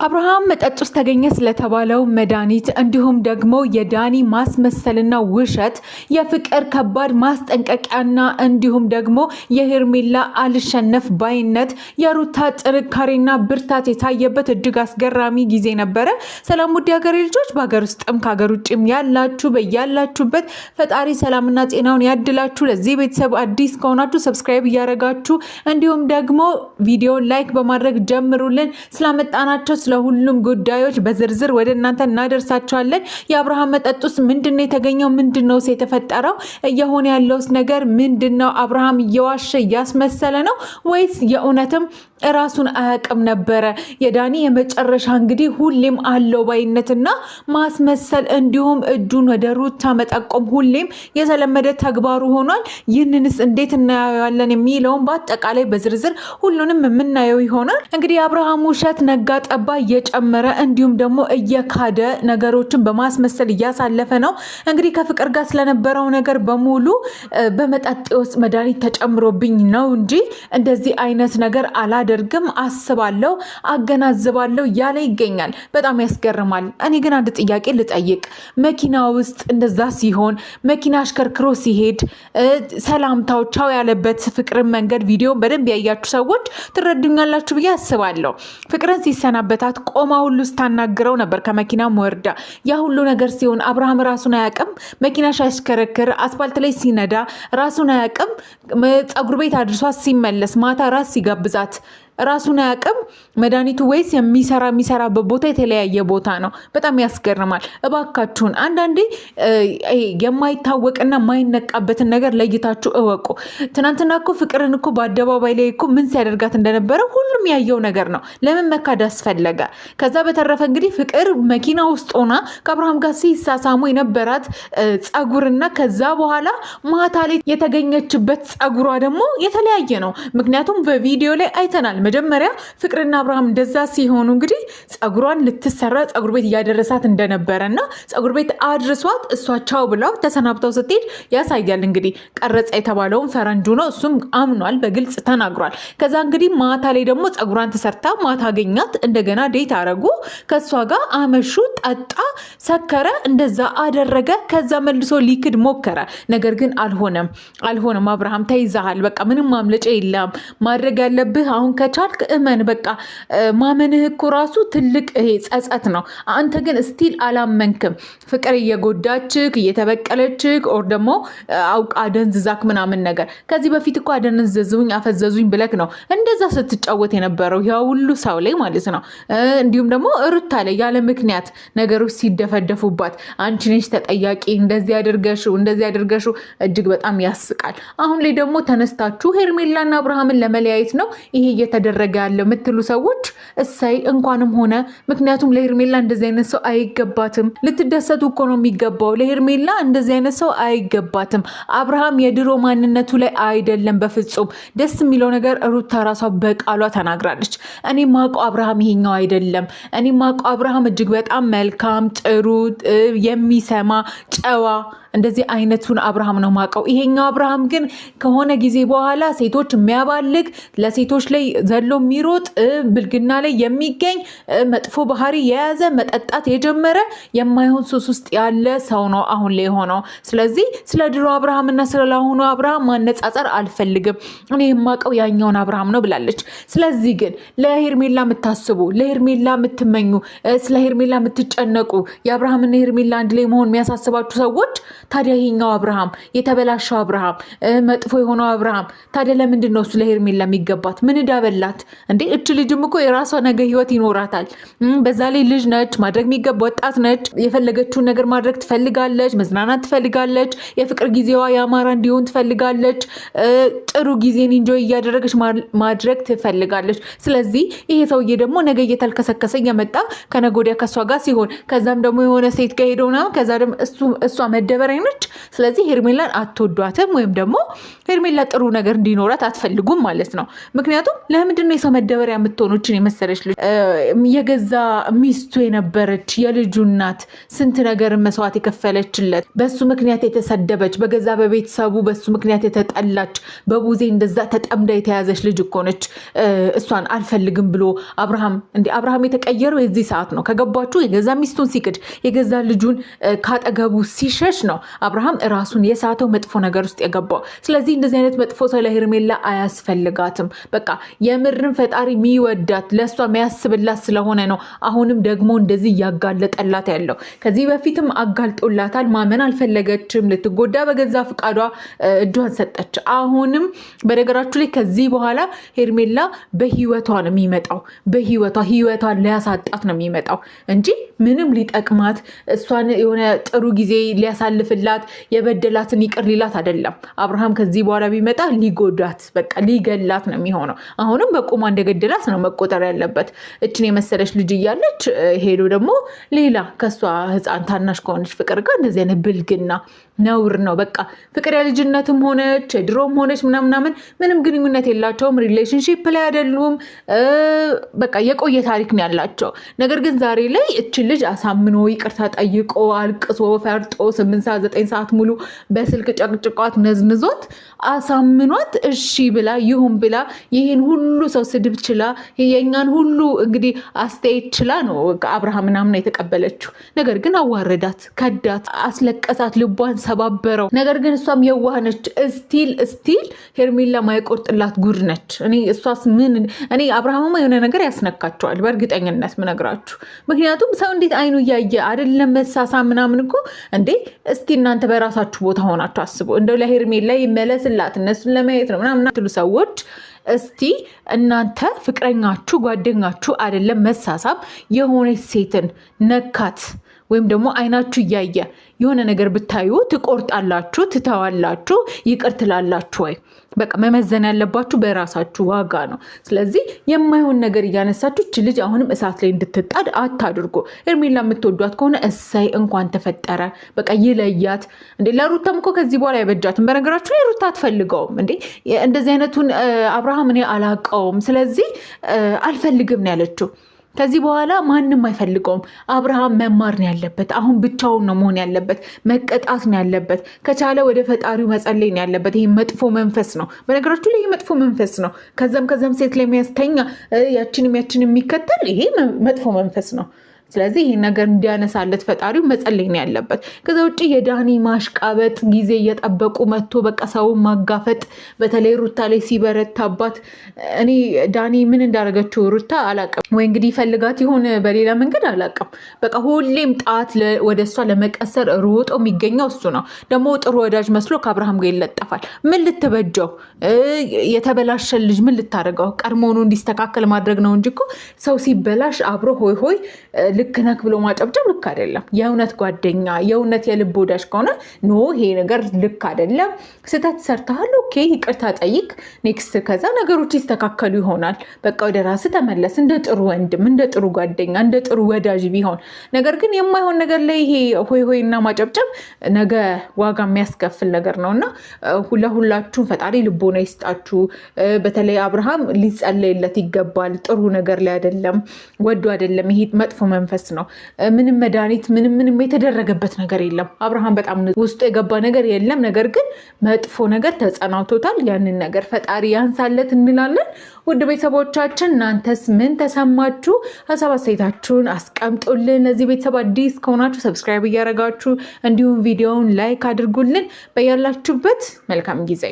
አብርሃም መጠጥ ውስጥ ተገኘ ስለተባለው መድኃኒት እንዲሁም ደግሞ የዳኒ ማስመሰልና ውሸት የፍቅር ከባድ ማስጠንቀቂያና እንዲሁም ደግሞ የሄርሜላ አልሸነፍ ባይነት የሩታ ጥንካሬና ብርታት የታየበት እጅግ አስገራሚ ጊዜ ነበረ። ሰላም ውድ ሀገሬ ልጆች፣ በሀገር ውስጥም ከሀገር ውጭም ያላችሁ በያላችሁበት ፈጣሪ ሰላምና ጤናውን ያድላችሁ። ለዚህ ቤተሰብ አዲስ ከሆናችሁ ሰብስክራይብ እያደረጋችሁ እንዲሁም ደግሞ ቪዲዮ ላይክ በማድረግ ጀምሩልን። ስላመጣናቸው ስለሁሉም ጉዳዮች በዝርዝር ወደ እናንተ እናደርሳቸዋለን። የአብርሃም መጠጥ ውስጥ ምንድነው የተገኘው? ምንድነው የተፈጠረው? እየሆነ ያለውስ ነገር ምንድነው? አብርሃም እየዋሸ እያስመሰለ ነው ወይስ የእውነትም ራሱን አያውቅም ነበረ? የዳኒ የመጨረሻ እንግዲህ ሁሌም አለው ባይነትና ማስመሰል እንዲሁም እጁን ወደ ሩታ መጠቆም ሁሌም የተለመደ ተግባሩ ሆኗል። ይህንንስ እንዴት እናያለን የሚለውን በአጠቃላይ በዝርዝር ሁሉንም የምናየው ይሆናል። እንግዲህ የአብርሃም ውሸት ነጋ ጠባ እየጨመረ እንዲሁም ደግሞ እየካደ ነገሮችን በማስመሰል እያሳለፈ ነው። እንግዲህ ከፍቅር ጋር ስለነበረው ነገር በሙሉ በመጠጥ ውስጥ መድኃኒት ተጨምሮብኝ ነው እንጂ እንደዚህ አይነት ነገር አላደርግም፣ አስባለሁ፣ አገናዝባለሁ እያለ ይገኛል። በጣም ያስገርማል። እኔ ግን አንድ ጥያቄ ልጠይቅ። መኪና ውስጥ እንደዛ ሲሆን መኪና አሽከርክሮ ሲሄድ ሰላምታው ቻው ያለበት ፍቅርን መንገድ ቪዲዮ በደንብ ያያችሁ ሰዎች ትረዱኛላችሁ ብዬ አስባለሁ። ፍቅርን ሲሰናበታት ቆማ ሁሉ ስታናግረው ነበር ከመኪናም ወርዳ። ያ ሁሉ ነገር ሲሆን አብርሃም ራሱን አያውቅም። መኪና ሲያሽከረክር አስፋልት ላይ ሲነዳ ራሱን አያውቅም። ፀጉር ቤት አድርሷት ሲመለስ ማታ ራስ ሲጋብዛት ራሱን አያውቅም። መድኃኒቱ ወይስ የሚሰራበት ቦታ የተለያየ ቦታ ነው። በጣም ያስገርማል። እባካችሁን አንዳንዴ የማይታወቅና የማይነቃበትን ነገር ለይታችሁ እወቁ። ትናንትና እኮ ፍቅርን እኮ በአደባባይ ላይ እኮ ምን ሲያደርጋት እንደነበረ ሁሉም ያየው ነገር ነው። ለምን መካድ አስፈለገ? ከዛ በተረፈ እንግዲህ ፍቅር መኪና ውስጥ ሆና ከአብርሃም ጋር ሲሳሳሙ የነበራት ፀጉርና ከዛ በኋላ ማታ ላይ የተገኘችበት ፀጉሯ ደግሞ የተለያየ ነው። ምክንያቱም በቪዲዮ ላይ አይተናል። መጀመሪያ ፍቅርና አብርሃም እንደዛ ሲሆኑ እንግዲህ ፀጉሯን ልትሰራ ፀጉር ቤት እያደረሳት እንደነበረና ፀጉር ቤት አድርሷት እሷ ቻው ብለው ተሰናብተው ስትሄድ ያሳያል። እንግዲህ ቀረጻ የተባለውን ፈረንጁ ነው፣ እሱም አምኗል፣ በግልጽ ተናግሯል። ከዛ እንግዲህ ማታ ላይ ደግሞ ፀጉሯን ተሰርታ ማታ አገኛት። እንደገና ዴት አረጉ፣ ከእሷ ጋር አመሹ፣ ጠጣ፣ ሰከረ፣ እንደዛ አደረገ። ከዛ መልሶ ሊክድ ሞከረ። ነገር ግን አልሆነም። አብርሃም ተይዘሃል፣ በቃ ምንም ማምለጫ የለም። ማድረግ ያለብህ አሁን ቻልክ እመን። በቃ ማመንህ እኮ ራሱ ትልቅ ጸጸት ነው። አንተ ግን ስቲል አላመንክም። ፍቅር እየጎዳችክ እየተበቀለችክ ኦር ደግሞ አውቃ አደንዝዛክ ምናምን ነገር። ከዚህ በፊት እኮ አደነዘዙኝ አፈዘዙኝ ብለክ ነው እንደዛ ስትጫወት የነበረው ያ ሁሉ ሰው ላይ ማለት ነው። እንዲሁም ደግሞ ሩታ ላይ ያለ ምክንያት ነገሮች ሲደፈደፉባት አንቺ ነሽ ተጠያቂ፣ እንደዚህ ያደርገሽው እጅግ በጣም ያስቃል። አሁን ላይ ደግሞ ተነስታችሁ ሄርሜላና አብርሃምን ለመለያየት ነው ይሄ እየተደረገ ያለው የምትሉ ሰዎች እሰይ እንኳንም ሆነ። ምክንያቱም ለሄርሜላ እንደዚህ አይነት ሰው አይገባትም። ልትደሰቱ እኮ ነው የሚገባው። ለሄርሜላ እንደዚህ አይነት ሰው አይገባትም። አብርሃም የድሮ ማንነቱ ላይ አይደለም በፍጹም። ደስ የሚለው ነገር ሩታ ራሷ በቃሏ ተናግራለች። እኔ ማውቀው አብርሃም ይሄኛው አይደለም። እኔ ማውቀው አብርሃም እጅግ በጣም መልካም፣ ጥሩ፣ የሚሰማ ጨዋ እንደዚህ አይነቱን አብርሃም ነው ማውቀው። ይሄኛው አብርሃም ግን ከሆነ ጊዜ በኋላ ሴቶች የሚያባልግ ለሴቶች ላይ ዘሎ የሚሮጥ ብልግና ላይ የሚገኝ መጥፎ ባህሪ የያዘ መጠጣት የጀመረ የማይሆን ሱስ ውስጥ ያለ ሰው ነው አሁን ላይ ሆነው። ስለዚህ ስለ ድሮ አብርሃምና ስለአሁኑ አብርሃም ማነጻጸር አልፈልግም። እኔ የማውቀው ያኛውን አብርሃም ነው ብላለች። ስለዚህ ግን ለሄርሜላ የምታስቡ፣ ለሄርሜላ የምትመኙ፣ ስለ ሄርሜላ የምትጨነቁ፣ የአብርሃምና ሄርሜላ አንድ ላይ መሆን የሚያሳስባችሁ ሰዎች ታዲያ ይሄኛው አብርሃም የተበላሸው አብርሃም መጥፎ የሆነው አብርሃም ታዲያ ለምንድን ነው እሱ ለሄርሜላ የሚገባት? ምን ዳበላት እንዴ? እች ልጅም እኮ የራሷ ነገ ህይወት ይኖራታል። በዛ ላይ ልጅ ነች፣ ማድረግ የሚገባ ወጣት ነች። የፈለገችውን ነገር ማድረግ ትፈልጋለች፣ መዝናናት ትፈልጋለች፣ የፍቅር ጊዜዋ ያማረ እንዲሆን ትፈልጋለች፣ ጥሩ ጊዜን ኢንጆይ እያደረገች ማድረግ ትፈልጋለች። ስለዚህ ይሄ ሰውዬ ደግሞ ነገ እየተልከሰከሰ እየመጣ ከነገ ወዲያ ከሷ ጋር ሲሆን ከዛም ደግሞ የሆነ ሴት ጋር ሄደውና ከዛ ደግሞ እሷ መደበሪያ ነች። ስለዚህ ሄርሜላን አትወዷትም ወይም ደግሞ ሄርሜላ ጥሩ ነገር እንዲኖራት አትፈልጉም ማለት ነው። ምክንያቱም ለምንድን ነው የሰው መደበሪያ የምትሆኖችን የመሰለች ልጅ የገዛ ሚስቱ የነበረች የልጁ እናት ስንት ነገር መስዋዕት የከፈለችለት በሱ ምክንያት የተሰደበች በገዛ በቤተሰቡ በሱ ምክንያት የተጠላች በቡዜ እንደዛ ተጠምዳ የተያዘች ልጅ እኮ ነች። እሷን አልፈልግም ብሎ አብርሃም የተቀየረው የዚህ ሰዓት ነው። ከገባችሁ የገዛ ሚስቱን ሲክድ የገዛ ልጁን ካጠገቡ ሲሸሽ ነው አብርሃም ራሱን የሳተው መጥፎ ነገር ውስጥ የገባው። ስለዚህ እንደዚህ አይነት መጥፎ ሰው ለሄርሜላ አያስፈልጋትም። በቃ የምርን ፈጣሪ የሚወዳት ለእሷ የሚያስብላት ስለሆነ ነው አሁንም ደግሞ እንደዚህ እያጋለጠላት ያለው። ከዚህ በፊትም አጋልጦላታል። ማመን አልፈለገችም። ልትጎዳ በገዛ ፍቃዷ እጇን ሰጠች። አሁንም በነገራችሁ ላይ ከዚህ በኋላ ሄርሜላ በህይወቷ ነው የሚመጣው። ህይወቷን ሊያሳጣት ነው የሚመጣው እንጂ ምንም ሊጠቅማት እሷን የሆነ ጥሩ ጊዜ ሊያሳልፍላት የበደላትን ይቅር ሊላት አይደለም። አብርሃም ከዚህ በኋላ ቢመጣ ሊጎዳት በቃ ሊገላት ነው የሚሆነው። አሁንም በቁሟ እንደገደላት ነው መቆጠር ያለበት። እችን የመሰለች ልጅ እያለች ሄዶ ደግሞ ሌላ ከሷ ህፃን ታናሽ ከሆነች ፍቅር ጋር እንደዚህ አይነት ብልግና ነውር ነው። በቃ ፍቅር የልጅነትም ሆነች ድሮም ሆነች ምናምን ምንም ግንኙነት የላቸውም። ሪሌሽንሺፕ ላይ አይደሉም። በቃ የቆየ ታሪክ ነው ያላቸው። ነገር ግን ዛሬ ላይ እችን ልጅ አሳምኖ ይቅርታ ጠይቆ አልቅሶ ፈርጦ 8 ሰዓት 9 ሰዓት ሙሉ በስልክ ጨቅጭቋት ነዝንዞት አሳምኗት እሺ ብላ ይሁን ብላ ይህን ሁሉ ሰው ስድብ ችላ የኛን ሁሉ እንግዲህ አስተያየት ችላ ነው አብርሃም ምናምን የተቀበለችው። ነገር ግን አዋረዳት፣ ከዳት፣ አስለቀሳት፣ ልቧን ሰባበረው። ነገር ግን እሷም የዋህነች ስቲል ሄርሜላ ማይቆርጥላት ጉድ ነች። እኔ አብርሃምማ የሆነ ነገር ያስነካቸዋል በእርግጠኝነት ምነግራችሁ። ምክንያቱም ሰው እንዴት አይኑ እያየ አይደለም መሳሳ ምናምን እኮ እንዴ። እስቲ እናንተ በራሳችሁ ቦታ ሆናችሁ አስቡ። እንደው ለሄርሜላ ይመለስላት እነሱን ለማየት ነው ምናምን ትሉ ሰዎች እስቲ እናንተ ፍቅረኛችሁ ጓደኛችሁ አይደለም መሳሳብ የሆነች ሴትን ነካት ወይም ደግሞ አይናችሁ እያየ የሆነ ነገር ብታዩ ትቆርጣላችሁ፣ ትተዋላችሁ፣ ይቅር ትላላችሁ ወይ? በቃ መመዘን ያለባችሁ በራሳችሁ ዋጋ ነው። ስለዚህ የማይሆን ነገር እያነሳችሁ እች ልጅ አሁንም እሳት ላይ እንድትጣድ አታድርጎ። ሄርሜላ የምትወዷት ከሆነ እሳይ እንኳን ተፈጠረ፣ በቃ ይለያት እንዴ። ለሩታም እኮ ከዚህ በኋላ አይበጃትም። በነገራችሁ ላይ ሩታ አትፈልገውም እንዴ እንደዚህ አይነቱን አብርሃም እኔ አላቀውም፣ ስለዚህ አልፈልግም ነው ያለችው። ከዚህ በኋላ ማንም አይፈልገውም። አብርሃም መማር ነው ያለበት። አሁን ብቻውን ነው መሆን ያለበት። መቀጣት ነው ያለበት። ከቻለ ወደ ፈጣሪው መጸለይ ነው ያለበት። ይሄ መጥፎ መንፈስ ነው። በነገራችሁ ላይ ይሄ መጥፎ መንፈስ ነው። ከዛም ሴት ላይ የሚያስተኛ ያችንም የሚከተል ይሄ መጥፎ መንፈስ ነው። ስለዚህ ይህ ነገር እንዲያነሳለት ፈጣሪው መጸለይ ነው ያለበት። ከዛ ውጭ የዳኒ ማሽቃበጥ ጊዜ እየጠበቁ መጥቶ በቃ ሰውን ማጋፈጥ፣ በተለይ ሩታ ላይ ሲበረታባት፣ እኔ ዳኒ ምን እንዳደረገችው ሩታ አላቅም ወይ እንግዲህ ፈልጋት ይሆን በሌላ መንገድ አላቅም። በቃ ሁሌም ጣት ወደ እሷ ለመቀሰር ሮጦ የሚገኘው እሱ ነው። ደግሞ ጥሩ ወዳጅ መስሎ ከአብርሃም ጋር ይለጠፋል። ምን ልትበጀው? የተበላሸን ልጅ ምን ልታደርገው? ቀድሞውኑ እንዲስተካከል ማድረግ ነው እንጂ እኮ ሰው ሲበላሽ አብሮ ሆይ ሆይ ልክ ነክ ብሎ ማጨብጨብ ልክ አይደለም። የእውነት ጓደኛ የእውነት የልብ ወዳጅ ከሆነ ኖ ይሄ ነገር ልክ አይደለም፣ ስህተት ሰርተሃል፣ ኦኬ ይቅርታ ጠይቅ፣ ኔክስት ከዛ ነገሮች ይስተካከሉ ይሆናል። በቃ ወደ ራስህ ተመለስ፣ እንደ ጥሩ ወንድም፣ እንደ ጥሩ ጓደኛ፣ እንደ ጥሩ ወዳጅ ቢሆን። ነገር ግን የማይሆን ነገር ላይ ይሄ ሆይ ሆይ እና ማጨብጨብ ነገ ዋጋ የሚያስከፍል ነገር ነው እና ለሁላችሁም ፈጣሪ ልቦና ይስጣችሁ። በተለይ አብርሃም ሊጸለይለት ይገባል። ጥሩ ነገር ላይ አይደለም፣ ወዶ አይደለም። ይሄ መጥፎ መንፈስ ነው። ምንም መድኃኒት ምንም የተደረገበት ነገር የለም። አብርሃም በጣም ውስጡ የገባ ነገር የለም። ነገር ግን መጥፎ ነገር ተጸናውቶታል። ያንን ነገር ፈጣሪ ያንሳለት እንላለን። ውድ ቤተሰቦቻችን እናንተስ ምን ተሰማችሁ? ሀሳብ አስተያየታችሁን አስቀምጡልን። ለዚህ ቤተሰብ አዲስ ከሆናችሁ ሰብስክራይብ እያደረጋችሁ እንዲሁም ቪዲዮውን ላይክ አድርጉልን። በያላችሁበት መልካም ጊዜ